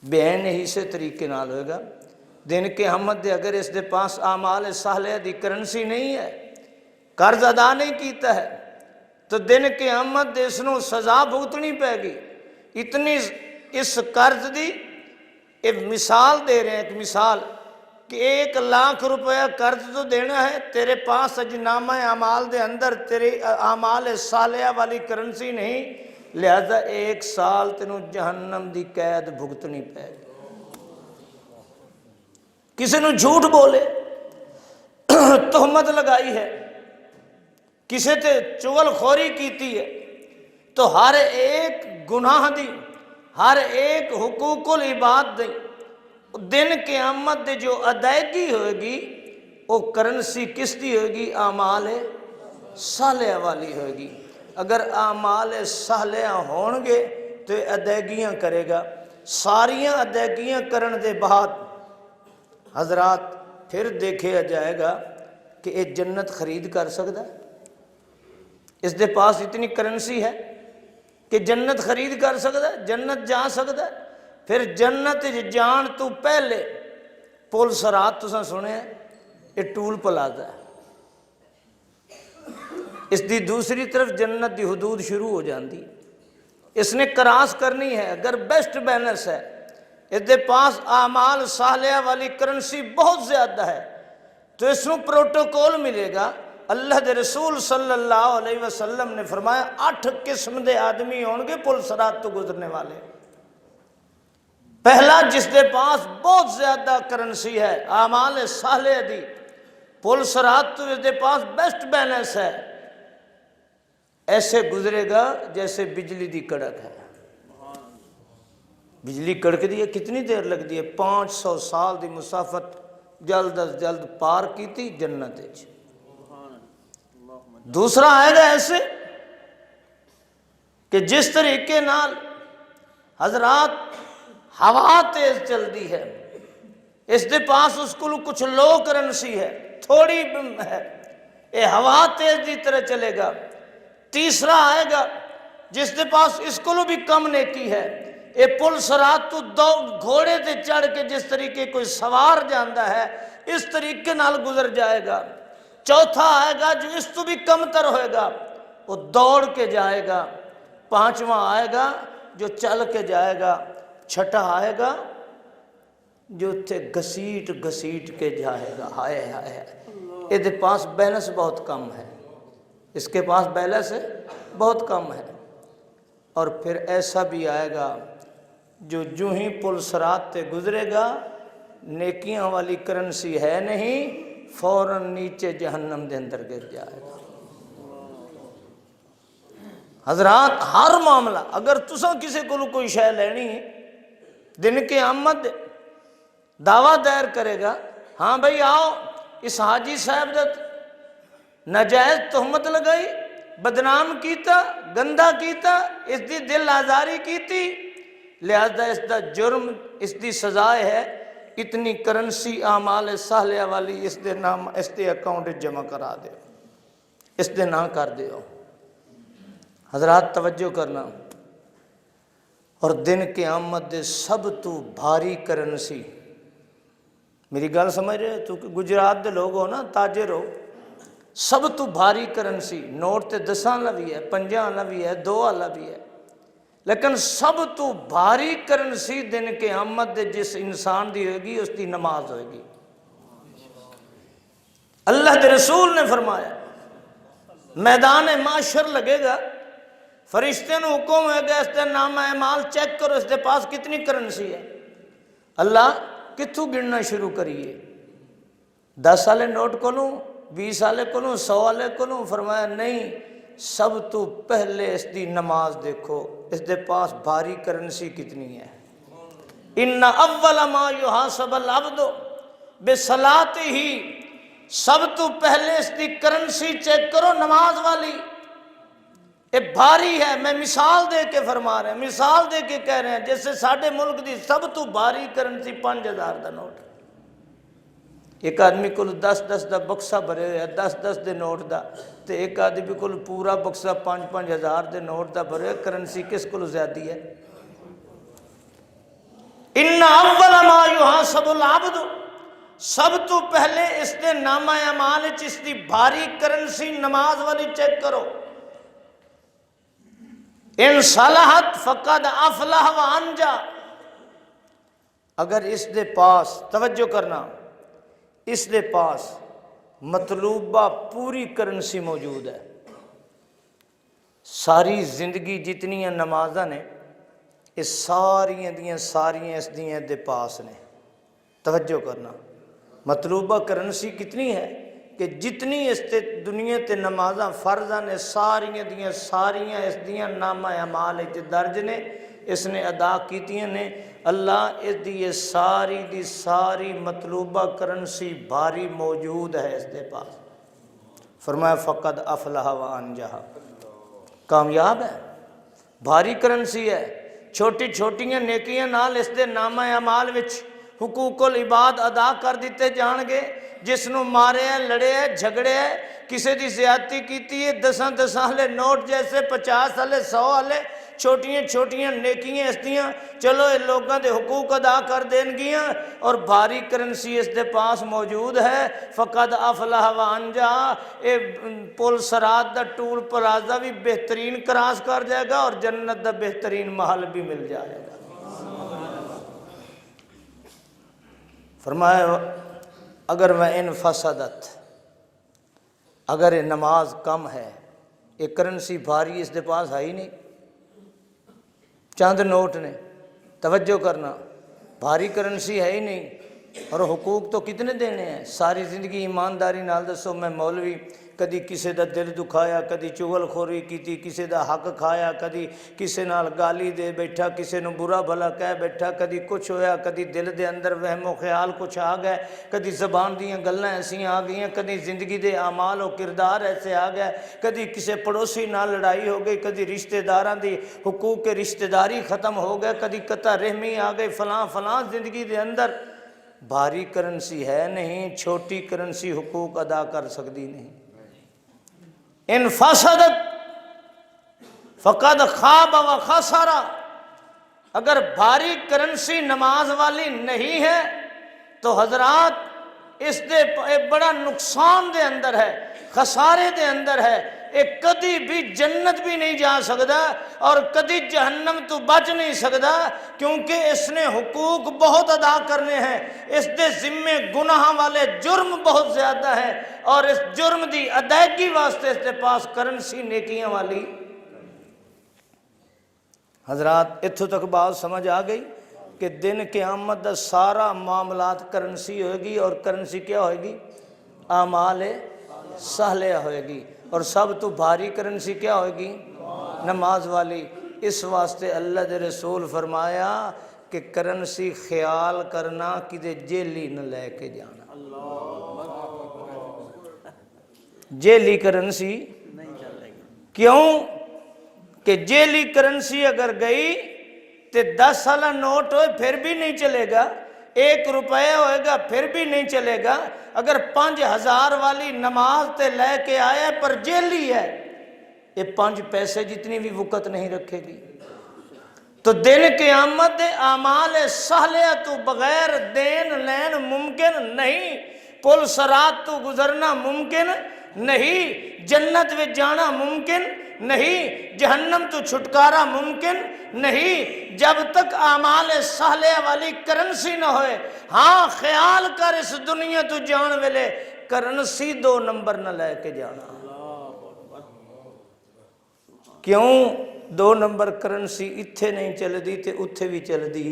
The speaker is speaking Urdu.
بیان اسی طریقے نال ہوئے گا دن قیامت دے اگر اس دے پاس اعمال صالحہ دی کرنسی نہیں ہے، قرض ادا نہیں کیتا ہے، تو دن قیامت دے اس نو سزا بھگتنی پے گی۔ اتنی اس قرض دی ایک مثال دے رہے ہیں، ایک مثال کہ 1,00,000 روپیہ قرض تو دینا ہے، تیرے پاس اجنامہ اعمال دے اندر تیرے اعمال صالحہ والی کرنسی نہیں، لہذا 1 سال تینوں جہنم دی قید بھگتنی پے گی۔ کسی نے جھوٹ بولے، تہمت لگائی ہے، کسی تے چغل خوری کیتی ہے، تو ہر ایک گناہ دی، ہر ایک حقوق العباد دی دن قیامت دے جو ادائیگی ہوئے گی وہ کرنسی کس دی ہوئے گی؟ اعمال صالحہ والی ہوئے گی۔ اگر اعمال صالحہ ہون گے تو ادائیگیاں کرے گا، ساریاں ادائیگیاں کرن دے بعد حضرات پھر دیکھا جائے گا کہ یہ جنت خرید کر سکتا ہے، اس دے پاس اتنی کرنسی ہے کہ جنت خرید کر سکتا ہے، جنت جا سکتا ہے۔ پھر جنت جان تو پہلے پل صراط تساں سنے ہیں، یہ ٹول پلازہ ہے، اس دی دوسری طرف جنت دی حدود شروع ہو جاندی، اس نے کراس کرنی ہے۔ اگر بیسٹ بیلنس ہے، اس دے پاس اعمال صالحہ والی کرنسی بہت زیادہ ہے، تو اس ਨੂੰ پروٹوکول ملے گا۔ اللہ دے رسول صلی اللہ علیہ وسلم نے فرمایا 8 قسم دے آدمی ہوں گے پل صراط تو گزرنے والے۔ پہلا جس دے پاس بہت زیادہ کرنسی ہے اعمال صالحہ دی، پل صراط تو اس دے پاس بیسٹ بیلنس ہے، ایسے گزرے گا جیسے بجلی دی کڑک ہے۔ بجلی کڑک دی ہے، کتنی دیر لگ دی ہے؟ 500 سال دی مسافت جلد از جلد پار کی تھی جنت وچ۔ دوسرا آئے گا ایسے کہ جس طریقے نال حضرات ہوا تیز چل دی ہے، اس دے پاس اس کو کچھ لو کرنسی ہے، تھوڑی ہے، یہ ہوا تیز دی طرح چلے گا۔ تیسرا آئے گا جس دے پاس اس کو بھی کم نیکی ہے، یہ پل صراط تو دو گھوڑے تے چڑھ کے جس طریقے کوئی سوار جاندہ ہے اس طریقے نال گزر جائے گا۔ چوتھا آئے گا جو اس تو بھی کم تر ہوئے گا، وہ دوڑ کے جائے گا۔ پانچواں آئے گا جو چل کے جائے گا۔ چھٹا آئے گا جو تھے گھسیٹ گھسیٹ کے جائے گا۔ ہائے ہائے، یہ دے پاس بیلنس بہت کم ہے، اس کے پاس بیلنس بہت کم ہے۔ اور پھر ایسا بھی آئے گا جو ہی پل صراط تے گزرے گا، نیکیاں والی کرنسی ہے نہیں، فوراً نیچے جہنم دے اندر گر جائے گا۔ حضرات ہر معاملہ اگر تساں کسی کو کوئی شے لینی ہے، دن قیامت دعویٰ دائر کرے گا، ہاں بھئی آؤ، اس حاجی صاحب دا ناجائز تہمت لگائی، بدنام کیتا، گندہ کیتا، اس دی دل آزاری کیتی، لہذا اس دا جرم، اس دی سزا ہے اتنی کرنسی اعمال صالحہ والی اس دے نام، اس دے اکاؤنٹ جمع کرا دے، اس دے نہ کر دے۔ حضرات توجہ کرنا، اور دن قیامت دے سب تو بھاری کرنسی، میری گل سمجھ رہے تو کہ گجرات دے لوگ ہو نا، تاجر ہو، سب تو بھاری کرنسی نوٹ تے 10 والا بھی ہے، 5 والا بھی ہے، 2 والا بھی ہے، لیکن سب تو بھاری کرنسی دن قیامت دے جس انسان دی ہوئے گی اس دی نماز ہوئے گی۔ اللہ دے رسول نے فرمایا میدان معاشر لگے گا، فرشتے نے حکم ہوئے گا اس دے نام اعمال چیک کرو، اس دے پاس کتنی کرنسی ہے۔ اللہ کتھوں گننا شروع کریے؟ 10 والے نوٹ کو لوں، 20 والے کو لوں، 100 والے کو لوں؟ فرمایا نہیں، سب تو پہلے اس دی نماز دیکھو، اس دے پاس بھاری کرنسی کتنی ہے۔ ان اول ما یحاسب العبد بصلاتہ، سب تو پہلے اس دی کرنسی چیک کرو نماز والی، یہ بھاری ہے. میں مثال دے کے فرما رہے ہیں, مثال دے کے کہہ رہے ہیں. جیسے ساڈے ملک دی سب تو بھاری کرنسی 5000 دا نوٹ. ایک آدمی کو 10-10 دا بکسا بھرے ہوئے 10-10 دے نوٹ دا, تے ایک آدمی کو پورا بکسا 5-5000 دے نوٹ دا بھرے ہوئے. کرنسی کس کو زیادی ہے؟ ان اول ما یحاسب العبد, سب تو پہلے اس دے نامہ اعمال اس دی بھاری کرنسی نماز والی چیک کرو. ان صلحت فقد افلح وانجا. اگر اس دے پاس, توجہ کرنا, اس دے پاس مطلوبہ پوری کرنسی موجود ہے, ساری زندگی جتنی نمازاں نے اس ساریاں اس دیاں دے پاس نے. توجہ کرنا, مطلوبہ کرنسی کتنی ہے کہ جتنی اس تے دنیا تے نمازاں فرضاں نے ساریاں اس دیاں نامہ اعمال درج نے, اس نے ادا کیتیاں نے. اللہ اس دی ساری مطلوبہ کرنسی بھاری موجود ہے اس دے پاس. فرمایا فقد افلح وانجح, کامیاب ہے, بھاری کرنسی ہے. چھوٹی چھوٹیاں نیکیاں نال اس دے نامہ اعمال وچ حقوق العباد ادا کر دیتے جان گے. جس نو مارے ہیں, لڑے ہیں, جھگڑے ہیں, کسے دی زیادتی کیتی ہے, 10 والے نوٹ جیسے 50 والے 100 والے, چھوٹیاں نیکیاں اس دیاں چلو یہ لوگاں دے حقوق ادا کر دین گیاں, اور بھاری کرنسی اس دے پاس موجود ہے. فقد افلح وانجا, اے پل سرات دا ٹول پلازا بھی بہترین کراس کر جائے گا, اور جنت دا بہترین محل بھی مل جائے گا. فرمایا اگر وہ ان فسدت, اگر یہ نماز کم ہے, یہ کرنسی بھاری اس دے پاس ہے ہی نہیں, چند نوٹ نے. توجہ کرنا, بھاری کرنسی ہے ہی نہیں, اور حقوق تو کتنے دینے ہیں. ساری زندگی ایمانداری نال دسو, میں مولوی کدی کسے دا دل دکھایا, کدی چغل خوری کیتی, کسے دا حق کھایا, کدی کسے نال گالی دے بیٹھا, کسے نو برا بھلا کہہ بیٹھا, کدی کچھ ہویا, کدی دل دے اندر وہم و خیال کچھ آ گئے, کدی زبان دیاں گلاں ایسی آ گئیاں, کدی زندگی دے اعمال و کردار ایسے آ گئے, کدی کسے پڑوسی نال لڑائی ہو گئی, کدی رشتہ داراں دی حقوق کے رشتہ داری ختم ہو گئے, کدی قطع رحمی آ گئی, فلاں زندگی دے اندر. بھاری کرنسی ہے نہیں, چھوٹی کرنسی حقوق ادا کر سکتی نہیں. ان فسدت فقد خاب و خسر, اگر بھاری کرنسی نماز والی نہیں ہے تو حضرات اس دے بڑا نقصان دے اندر ہے, خسارے دے اندر ہے. ایک کدی بھی جنت بھی نہیں جا سکتا اور کدی جہنم تو بچ نہیں سکتا, کیونکہ اس نے حقوق بہت ادا کرنے ہیں, اس دے ذمے گناہ والے جرم بہت زیادہ ہے, اور اس جرم دی ادائیگی واسطے اس کے پاس کرنسی نیکیاں والی. حضرات اتھوں تک بات سمجھ آ گئی کہ دن قیامت دا سارا معاملات کرنسی ہوئے گی, اور کرنسی کیا ہوئے گی؟ اعمال صالحہ ہوئے گی. اور سب تو بھاری کرنسی کیا ہوئے گی؟ نماز والی. اس واسطے اللہ دے رسول فرمایا کہ کرنسی خیال کرنا کدے جیلی نہ لے کے جانا. جیلی کرنسی کیوں کہ جیلی کرنسی اگر گئی تو 10 والا نوٹ ہوئے پھر بھی نہیں چلے گا, 1 روپے ہوئے گا پھر بھی نہیں چلے گا. اگر 5000 والی نماز تے لے کے آیا پر جیلی ہے, یہ 5 پیسے جتنی بھی وقت نہیں رکھے گی. تو دن قیامت دے اعمال صالحہ تو بغیر دین لین ممکن نہیں, پل صراط تو گزرنا ممکن نہیں, جنت میں جانا ممکن نہیں, جہنم تو چھٹکارا ممکن نہیں, جب تک اعمال صالحہ والی کرنسی نہ ہوئے. ہاں خیال کر اس دنیا تو جان ویلے کرنسی 2 نمبر نہ لے کے جانا. کیوں 2 نمبر کرنسی اتھے نہیں چل دی تے اتھے بھی چل دی.